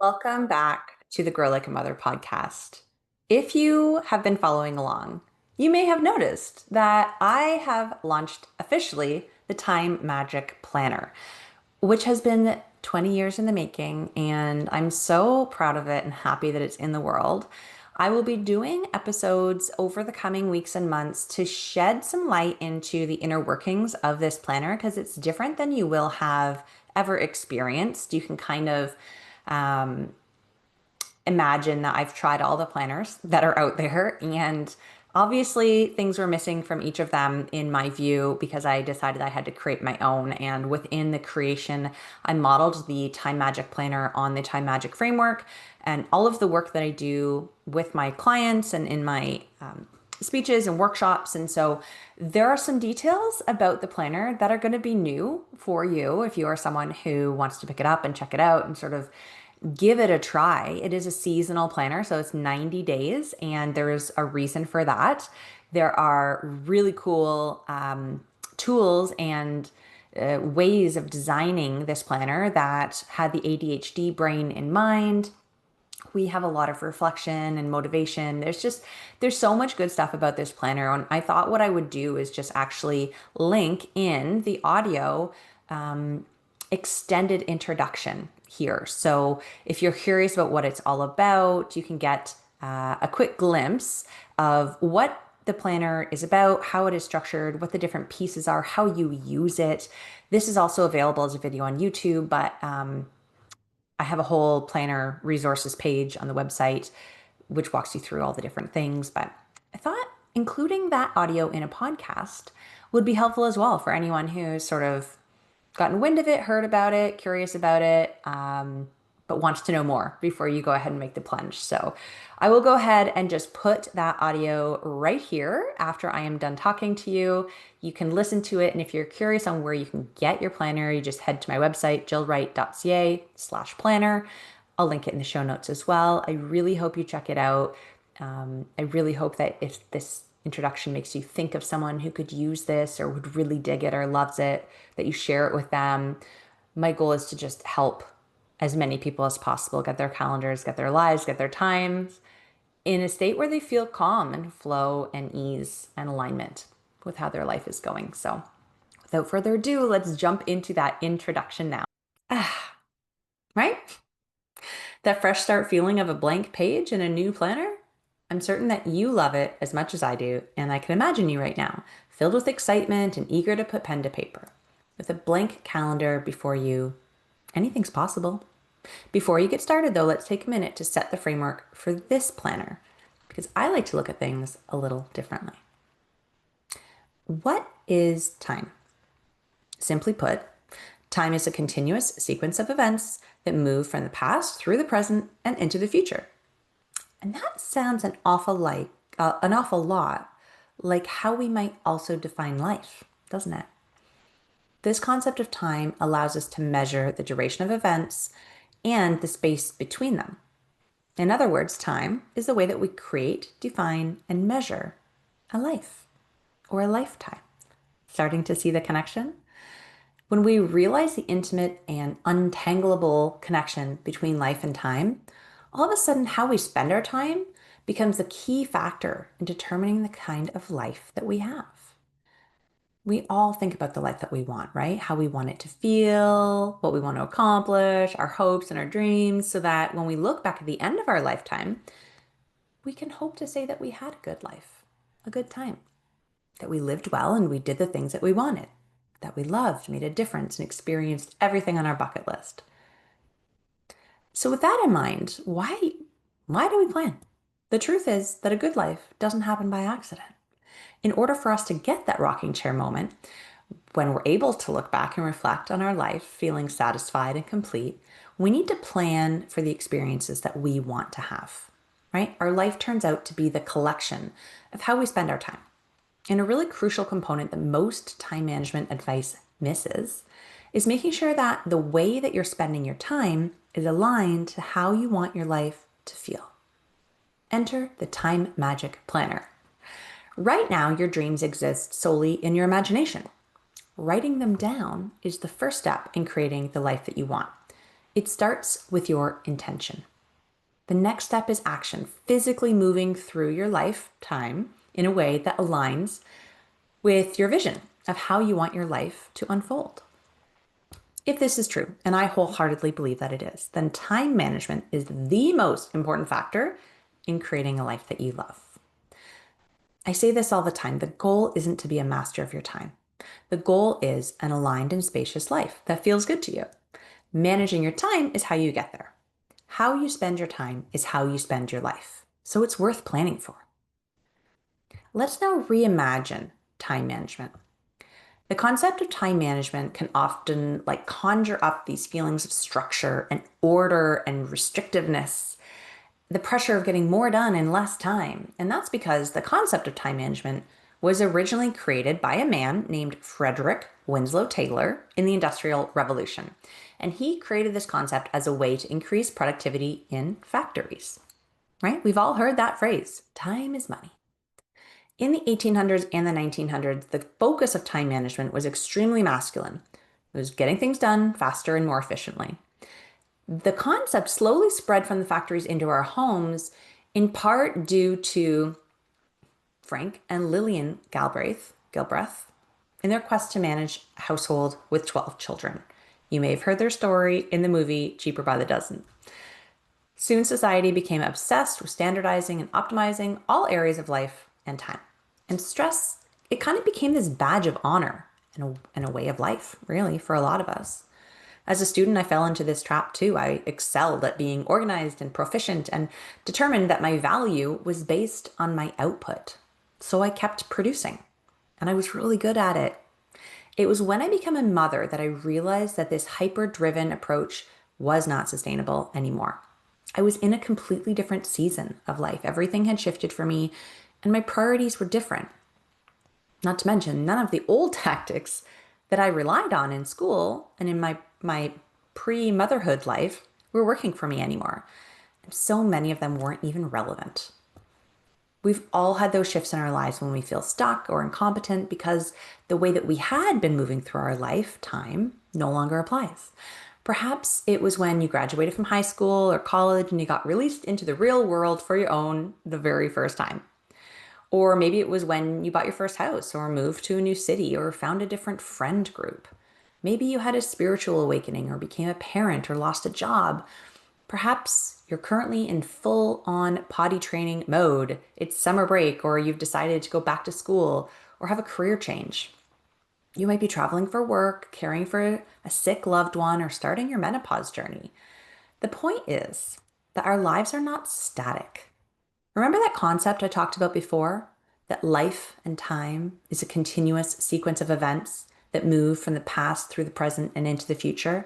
Welcome back to the Grow Like a Mother podcast. If you have been following along, you may have noticed that I have launched officially the Time Magic Planner, which has been 20 years in the making, and I'm so proud of it and happy that it's in the world. I will be doing episodes over the coming weeks and months to shed some light into the inner workings of this planner because it's different than you will have ever experienced. You can kind of um, imagine that I've tried all the planners that are out there, and obviously things were missing from each of them in my view because I decided I had to create my own. And within the creation, I modeled the Time Magic Planner on the Time Magic framework, and all of the work that I do with my clients and in my speeches and workshops. And so there are some details about the planner that are going to be new for you if you are someone who wants to pick it up and check it out and sort of give it a try. It is a seasonal planner, so it's 90 days, and there's a reason for that. There are really cool tools and ways of designing this planner that had the ADHD brain in mind. We have a lot of reflection and motivation. There's so much good stuff about this planner. And I thought what I would do is just actually link in the audio extended introduction here. So if you're curious about what it's all about, you can get a quick glimpse of what the planner is about, how it is structured, what the different pieces are, how you use it. This is also available as a video on YouTube, but I have a whole planner resources page on the website, which walks you through all the different things. But I thought including that audio in a podcast would be helpful as well for anyone who's sort of gotten wind of it, heard about it, curious about it, but wants to know more before you go ahead and make the plunge. So I will go ahead and just put that audio right here after I am done talking to you. You can listen to it. And if you're curious on where you can get your planner, you just head to my website, jillwright.ca/planner. I'll link it in the show notes as well. I really hope you check it out. I really hope that if this introduction makes you think of someone who could use this or would really dig it or loves it, that you share it with them. My goal is to just help as many people as possible get their calendars, get their lives, get their times in a state where they feel calm and flow and ease and alignment with how their life is going. So without further ado, let's jump into that introduction now. Right? That fresh start feeling of a blank page in a new planner? I'm certain that you love it as much as I do, and I can imagine you right now, filled with excitement and eager to put pen to paper. With a blank calendar before you, anything's possible. Before you get started, though, let's take a minute to set the framework for this planner, because I like to look at things a little differently. What is time? Simply put, time is a continuous sequence of events that move from the past through the present and into the future. And that sounds an awful lot like how we might also define life, doesn't it? This concept of time allows us to measure the duration of events and the space between them. In other words, time is the way that we create, define, and measure a life or a lifetime. Starting to see the connection? When we realize the intimate and untangleable connection between life and time, all of a sudden how we spend our time becomes a key factor in determining the kind of life that we have. We all think about the life that we want, right? How we want it to feel, what we want to accomplish, our hopes and our dreams, so that when we look back at the end of our lifetime, we can hope to say that we had a good life, a good time, that we lived well and we did the things that we wanted, that we loved, made a difference, and experienced everything on our bucket list. So with that in mind, why do we plan? The truth is that a good life doesn't happen by accident. In order for us to get that rocking chair moment, when we're able to look back and reflect on our life feeling satisfied and complete, we need to plan for the experiences that we want to have, right? Our life turns out to be the collection of how we spend our time. And a really crucial component that most time management advice misses is making sure that the way that you're spending your time is aligned to how you want your life to feel. Enter the Time Magic Planner. Right now, your dreams exist solely in your imagination. Writing them down is the first step in creating the life that you want. It starts with your intention. The next step is action, physically moving through your lifetime in a way that aligns with your vision of how you want your life to unfold. If this is true, and I wholeheartedly believe that it is, then time management is the most important factor in creating a life that you love. I say this all the time. The goal isn't to be a master of your time. The goal is an aligned and spacious life that feels good to you. Managing your time is how you get there. How you spend your time is how you spend your life. So it's worth planning for. Let's now reimagine time management. The concept of time management can often conjure up these feelings of structure and order and restrictiveness, the pressure of getting more done in less time. And that's because the concept of time management was originally created by a man named Frederick Winslow Taylor in the Industrial Revolution. And he created this concept as a way to increase productivity in factories, right? We've all heard that phrase, time is money. In the 1800s and the 1900s, the focus of time management was extremely masculine. It was getting things done faster and more efficiently. The concept slowly spread from the factories into our homes, in part due to Frank and Lillian Gilbreth in their quest to manage a household with 12 children. You may have heard their story in the movie Cheaper by the Dozen. Soon society became obsessed with standardizing and optimizing all areas of life and time. And stress, it kind of became this badge of honor and a way of life, really, for a lot of us. As a student, I fell into this trap too. I excelled at being organized and proficient and determined that my value was based on my output. So I kept producing, and I was really good at it. It was when I became a mother that I realized that this hyper-driven approach was not sustainable anymore. I was in a completely different season of life. Everything had shifted for me, and my priorities were different. Not to mention, none of the old tactics that I relied on in school and in my pre-motherhood life were working for me anymore. And so many of them weren't even relevant. We've all had those shifts in our lives when we feel stuck or incompetent because the way that we had been moving through our lifetime no longer applies. Perhaps it was when you graduated from high school or college and you got released into the real world for your own the very first time. Or maybe it was when you bought your first house or moved to a new city or found a different friend group. Maybe you had a spiritual awakening or became a parent or lost a job. Perhaps you're currently in full-on potty training mode. It's summer break, or you've decided to go back to school or have a career change. You might be traveling for work, caring for a sick loved one, or starting your menopause journey. The point is that our lives are not static. Remember that concept I talked about before? That life and time is a continuous sequence of events that move from the past through the present and into the future?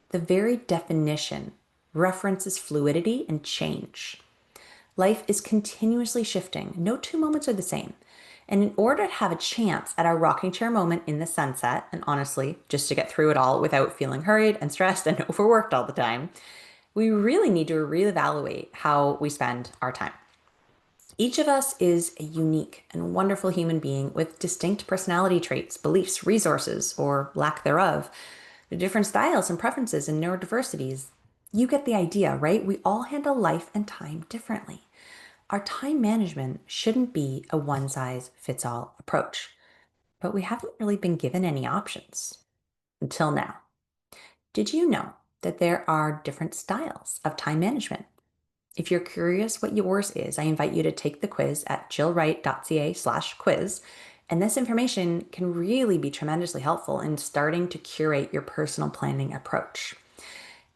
The very definition references fluidity and change. Life is continuously shifting. No two moments are the same. And in order to have a chance at our rocking chair moment in the sunset, and honestly, just to get through it all without feeling hurried and stressed and overworked all the time, we really need to reevaluate how we spend our time. Each of us is a unique and wonderful human being with distinct personality traits, beliefs, resources, or lack thereof, the different styles and preferences and neurodiversities. You get the idea, right? We all handle life and time differently. Our time management shouldn't be a one-size-fits-all approach, but we haven't really been given any options until now. Did you know that there are different styles of time management? If you're curious what yours is, I invite you to take the quiz at jillwright.ca/quiz. And this information can really be tremendously helpful in starting to curate your personal planning approach.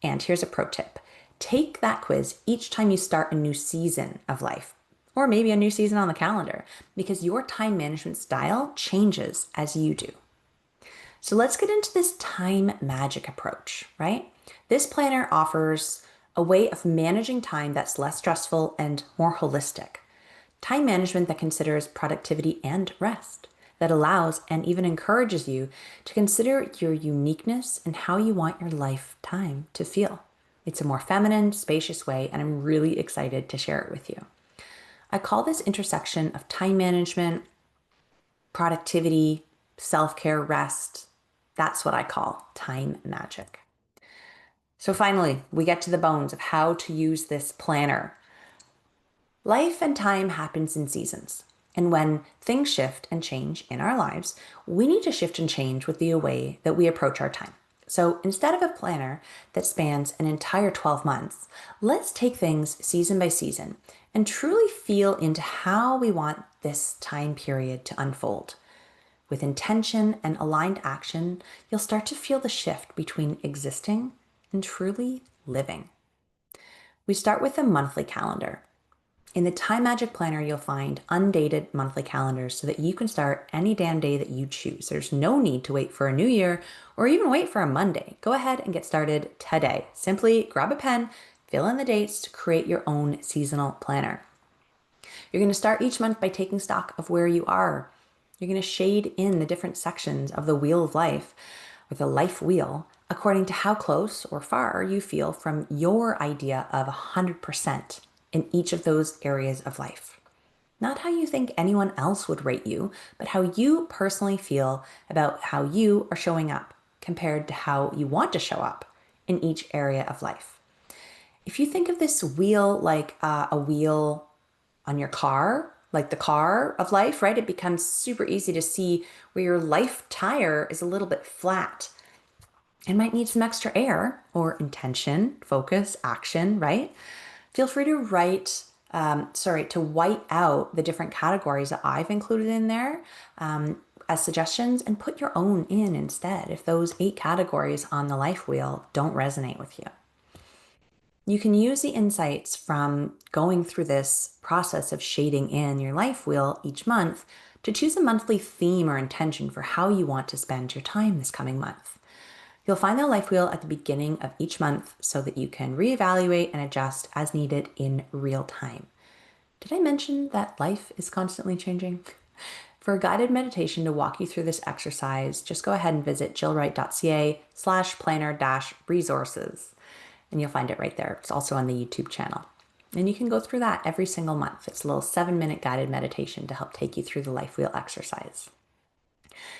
And here's a pro tip. Take that quiz each time you start a new season of life, or maybe a new season on the calendar, because your time management style changes as you do. So let's get into this time magic approach, right? This planner offers a way of managing time that's less stressful and more holistic. Time management that considers productivity and rest, that allows and even encourages you to consider your uniqueness and how you want your lifetime to feel. It's a more feminine, spacious way, and I'm really excited to share it with you. I call this intersection of time management, productivity, self-care, rest. That's what I call time magic. So finally, we get to the bones of how to use this planner. Life and time happens in seasons. And when things shift and change in our lives, we need to shift and change with the way that we approach our time. So instead of a planner that spans an entire 12 months, let's take things season by season and truly feel into how we want this time period to unfold. With intention and aligned action, you'll start to feel the shift between existing and truly living. We start with a monthly calendar. In the Time Magic Planner, you'll find undated monthly calendars so that you can start any damn day that you choose. There's no need to wait for a new year or even wait for a Monday. Go ahead and get started today. Simply grab a pen, fill in the dates to create your own seasonal planner. You're going to start each month by taking stock of where you are. You're going to shade in the different sections of the wheel of life, or the life wheel, according to how close or far you feel from your idea of 100% in each of those areas of life. Not how you think anyone else would rate you, but how you personally feel about how you are showing up compared to how you want to show up in each area of life. If you think of this wheel like a wheel on your car, like the car of life, right? It becomes super easy to see where your life tire is a little bit flat and might need some extra air or intention, focus, action, right? Feel free to to white out the different categories that I've included in there as suggestions and put your own in instead if those 8 categories on the life wheel don't resonate with you. You can use the insights from going through this process of shading in your life wheel each month to choose a monthly theme or intention for how you want to spend your time this coming month. You'll find the life wheel at the beginning of each month so that you can reevaluate and adjust as needed in real time. Did I mention that life is constantly changing? For a guided meditation to walk you through this exercise, just go ahead and visit jillwright.ca/planner-resources. And you'll find it right there. It's also on the YouTube channel. And you can go through that every single month. It's a little 7-minute guided meditation to help take you through the life wheel exercise.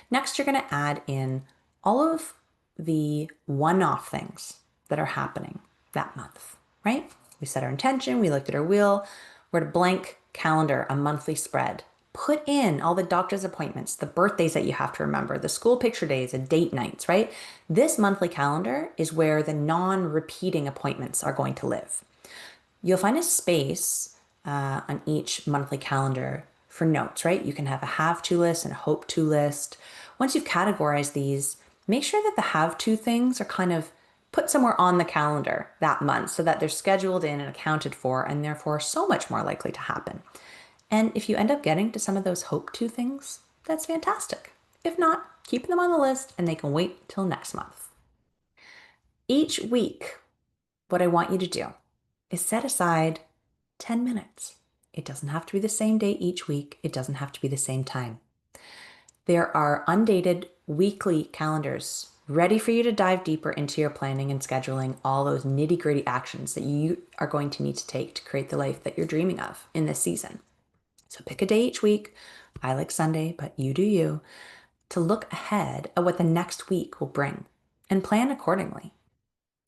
Next, you're going to add in all of the one-off things that are happening that month, right? We set our intention, we looked at our wheel, we're at a blank calendar, a monthly spread. Put in all the doctor's appointments, the birthdays that you have to remember, the school picture days and date nights, right? This monthly calendar is where the non-repeating appointments are going to live. You'll find a space on each monthly calendar for notes, right? You can have a have-to list and a hope-to list. Once you've categorized these, make sure that the have-to things are kind of put somewhere on the calendar that month so that they're scheduled in and accounted for and therefore so much more likely to happen. And if you end up getting to some of those hope-to things, that's fantastic. If not, keep them on the list and they can wait till next month. Each week, what I want you to do is set aside 10 minutes. It doesn't have to be the same day each week. It doesn't have to be the same time. There are undated weekly calendars ready for you to dive deeper into your planning and scheduling all those nitty-gritty actions that you are going to need to take to create the life that you're dreaming of in this season. So pick a day each week. I like Sunday, but you do you, to look ahead at what the next week will bring and plan accordingly.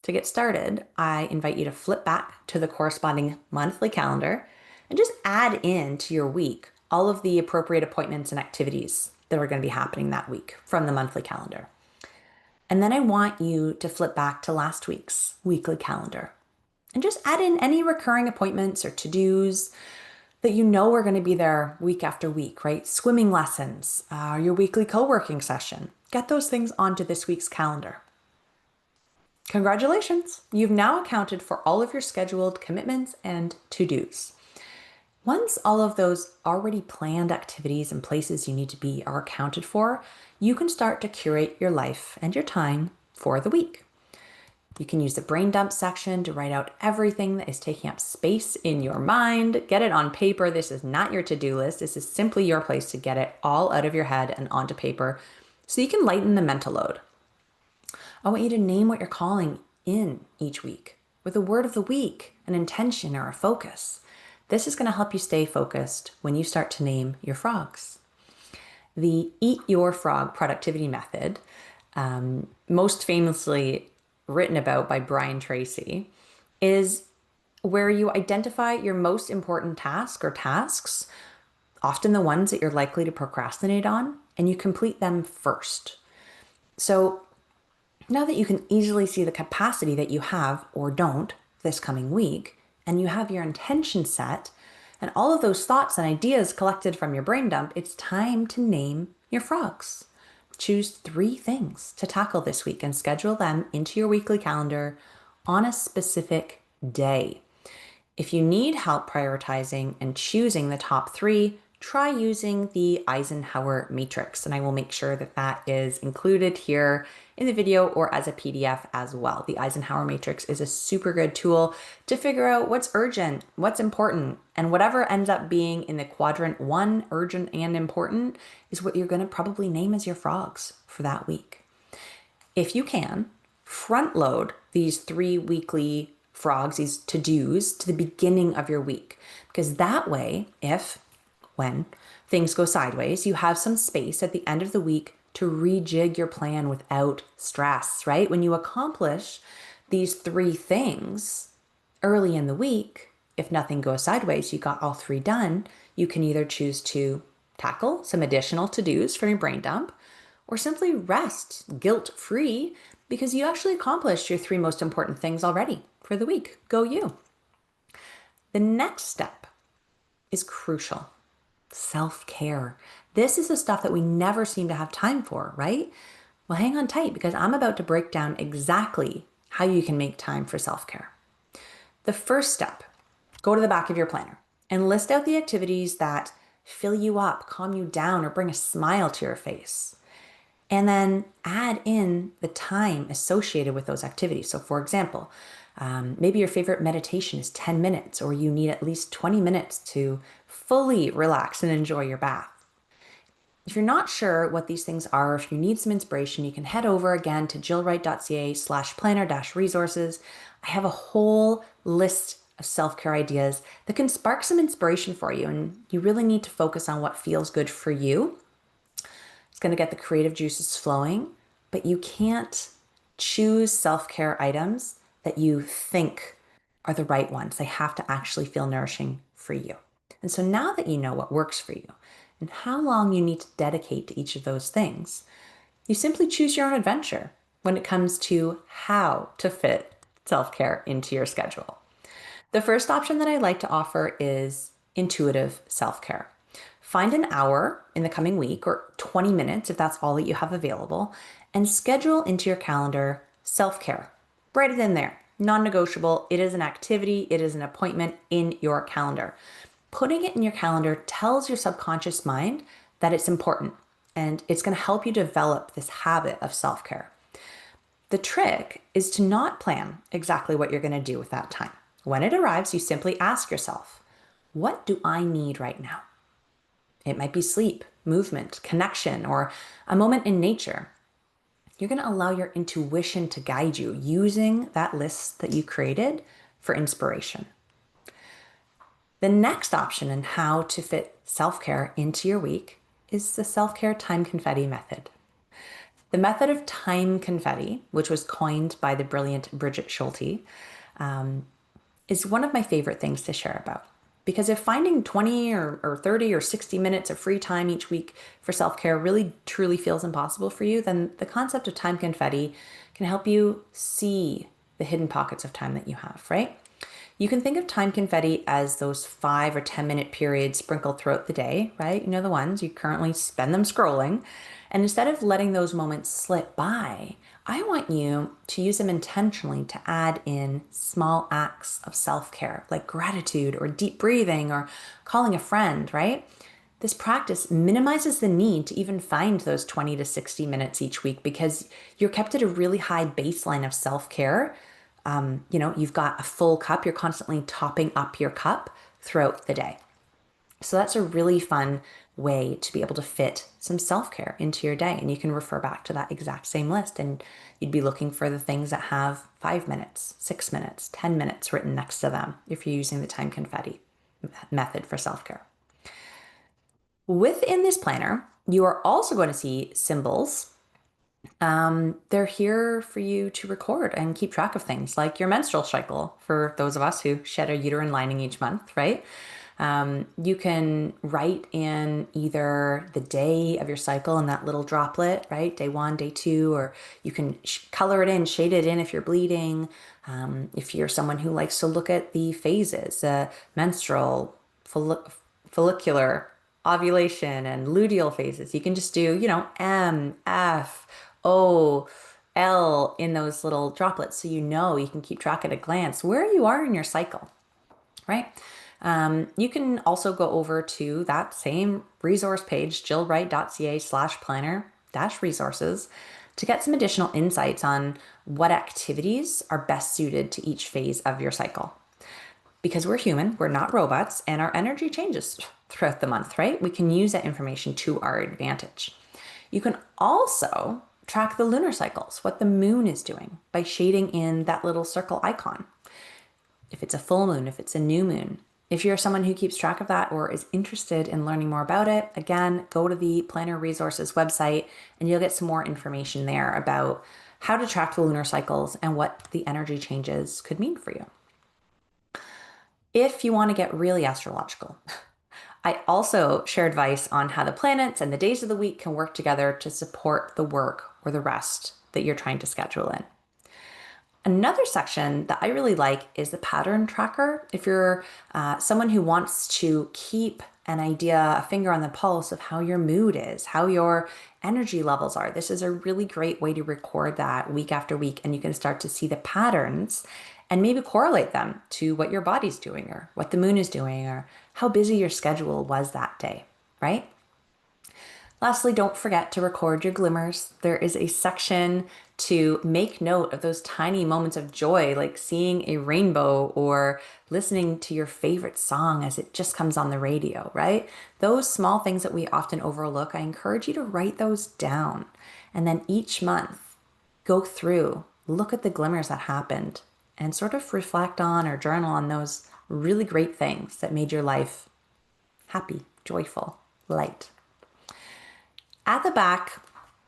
To get started, I invite you to flip back to the corresponding monthly calendar and just add in to your week all of the appropriate appointments and activities that are going to be happening that week from the monthly calendar. And then I want you to flip back to last week's weekly calendar and just add in any recurring appointments or to-dos that you know are going to be there week after week, right? Swimming lessons, your weekly co-working session. Get those things onto this week's calendar. Congratulations! You've now accounted for all of your scheduled commitments and to-dos. Once all of those already planned activities and places you need to be are accounted for, you can start to curate your life and your time for the week. You can use the brain dump section to write out everything that is taking up space in your mind. Get it on paper. This is not your to-do list. This is simply your place to get it all out of your head and onto paper so you can lighten the mental load. I want you to name what you're calling in each week with a word of the week, an intention, or a focus. This is going to help you stay focused when you start to name your frogs. The Eat Your Frog productivity method, most famously written about by Brian Tracy, is where you identify your most important task or tasks, often the ones that you're likely to procrastinate on, and you complete them first. So now that you can easily see the capacity that you have or don't this coming week, and you have your intention set, and all of those thoughts and ideas collected from your brain dump, it's time to name your frogs. Choose 3 things to tackle this week and schedule them into your weekly calendar on a specific day. If you need help prioritizing and choosing the top 3, try using the Eisenhower matrix, and I will make sure that that is included here in the video or as a PDF as well. The Eisenhower matrix is a super good tool to figure out what's urgent, what's important, and whatever ends up being in the quadrant 1, urgent and important, is what you're going to probably name as your frogs for that week. If you can, front load these 3 weekly frogs, these to-dos, to the beginning of your week, because that way, when things go sideways, you have some space at the end of the week to rejig your plan without stress, right? When you accomplish these 3 things early in the week, if nothing goes sideways, you got all 3 done, you can either choose to tackle some additional to-dos from your brain dump or simply rest guilt-free because you actually accomplished your 3 most important things already for the week. Go you. The next step is crucial. Self-care. This is the stuff that we never seem to have time for, right? Well, hang on tight because I'm about to break down exactly how you can make time for self-care. The first step, go to the back of your planner and list out the activities that fill you up, calm you down, or bring a smile to your face. And then add in the time associated with those activities. So for example, maybe your favorite meditation is 10 minutes, or you need at least 20 minutes to fully relax and enjoy your bath. If you're not sure what these things are, if you need some inspiration, you can head over again to jillwright.ca/planner-resources. I have a whole list of self-care ideas that can spark some inspiration for you, and you really need to focus on what feels good for you. It's going to get the creative juices flowing, but you can't choose self-care items that you think are the right ones. They have to actually feel nourishing for you. And so now that you know what works for you and how long you need to dedicate to each of those things, you simply choose your own adventure when it comes to how to fit self-care into your schedule. The first option that I like to offer is intuitive self-care. Find an hour in the coming week or 20 minutes if that's all that you have available and schedule into your calendar self-care. Write it in there. Non-negotiable. It is an activity. It is an appointment in your calendar. Putting it in your calendar tells your subconscious mind that it's important and it's going to help you develop this habit of self-care. The trick is to not plan exactly what you're going to do with that time. When it arrives, you simply ask yourself, what do I need right now? It might be sleep, movement, connection, or a moment in nature. You're going to allow your intuition to guide you using that list that you created for inspiration. The next option in how to fit self-care into your week is the self-care time confetti method. The method of time confetti, which was coined by the brilliant Bridget Schulte, is one of my favorite things to share about. Because if finding 20 or 30 or 60 minutes of free time each week for self-care really truly feels impossible for you, then the concept of time confetti can help you see the hidden pockets of time that you have, right? You can think of time confetti as those 5 or 10-minute periods sprinkled throughout the day, right? You know, the ones you currently spend them scrolling. And instead of letting those moments slip by, I want you to use them intentionally to add in small acts of self-care, like gratitude or deep breathing or calling a friend, right? This practice minimizes the need to even find those 20 to 60 minutes each week because you're kept at a really high baseline of self-care. You've got a full cup, you're constantly topping up your cup throughout the day. So that's a really fun way to be able to fit some self-care into your day. And you can refer back to that exact same list and you'd be looking for the things that have 5 minutes, 6 minutes, 10 minutes written next to them if you're using the time confetti method for self-care. Within this planner, you are also going to see symbols They're here for you to record and keep track of things like your menstrual cycle for those of us who shed a uterine lining each month, right? You can write in either the day of your cycle in that little droplet, right? Day one, day two, or you can color it in, shade it in if you're bleeding. If you're someone who likes to look at the phases, menstrual, follicular, ovulation, and luteal phases, you can just do, M, F, O, L in those little droplets so you can keep track at a glance where you are in your cycle, right? You can also go over to that same resource page, jillwright.ca/planner dash resources, to get some additional insights on what activities are best suited to each phase of your cycle. Because we're human, we're not robots, and our energy changes throughout the month, right? We can use that information to our advantage. You can also track the lunar cycles, what the moon is doing, by shading in that little circle icon. If it's a full moon, if it's a new moon. If you're someone who keeps track of that or is interested in learning more about it, again, go to the Planner Resources website and you'll get some more information there about how to track the lunar cycles and what the energy changes could mean for you. If you want to get really astrological, I also share advice on how the planets and the days of the week can work together to support the work or the rest that you're trying to schedule in. Another section that I really like is the pattern tracker. If you're someone who wants to keep an idea, a finger on the pulse of how your mood is, how your energy levels are, this is a really great way to record that week after week, and you can start to see the patterns and maybe correlate them to what your body's doing or what the moon is doing or how busy your schedule was that day, right? Lastly, don't forget to record your glimmers. There is a section to make note of those tiny moments of joy, like seeing a rainbow or listening to your favorite song as it just comes on the radio, right? Those small things that we often overlook, I encourage you to write those down. And then each month, go through, look at the glimmers that happened, and sort of reflect on or journal on those really great things that made your life happy, joyful, light. At the back,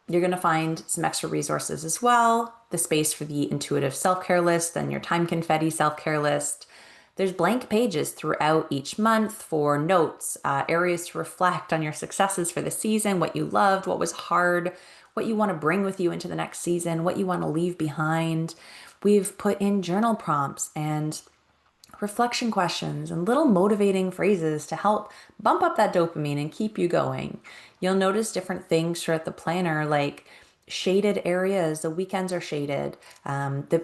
you're going to find some extra resources as well, the space for the intuitive self-care list and your time confetti self-care list. There's blank pages throughout each month for notes, areas to reflect on your successes for the season, what you loved, what was hard, what you want to bring with you into the next season, what you want to leave behind. We've put in journal prompts and reflection questions and little motivating phrases to help bump up that dopamine and keep you going. You'll notice different things throughout the planner, like shaded areas. The weekends are shaded. The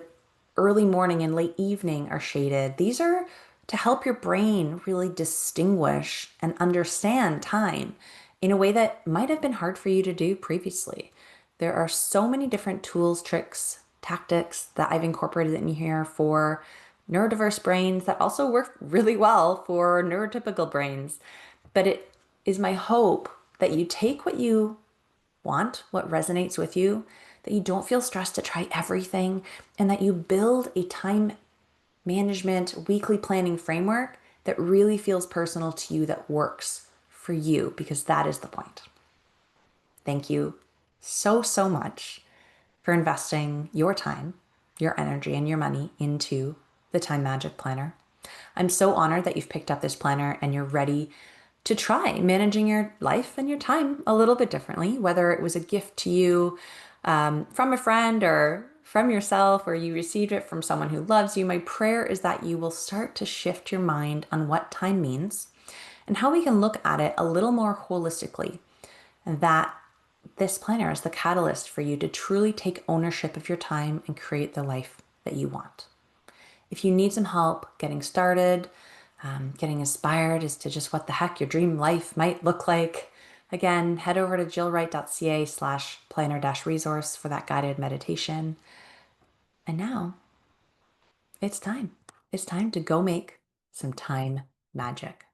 early morning and late evening are shaded. These are to help your brain really distinguish and understand time in a way that might have been hard for you to do previously. There are so many different tools, tricks, tactics that I've incorporated in here for neurodiverse brains that also work really well for neurotypical brains. But it is my hope that you take what you want, what resonates with you, that you don't feel stressed to try everything, and that you build a time management weekly planning framework that really feels personal to you, that works for you, because that is the point. Thank you so, so much for investing your time, your energy, and your money into the Time Magic Planner. I'm so honored that you've picked up this planner and you're ready to try managing your life and your time a little bit differently, whether it was a gift to you from a friend or from yourself, or you received it from someone who loves you. My prayer is that you will start to shift your mind on what time means and how we can look at it a little more holistically, and that this planner is the catalyst for you to truly take ownership of your time and create the life that you want. If you need some help getting started, getting inspired as to just what the heck your dream life might look like, again, head over to jillwright.ca/planner-resource for that guided meditation. And now it's time. It's time to go make some time magic.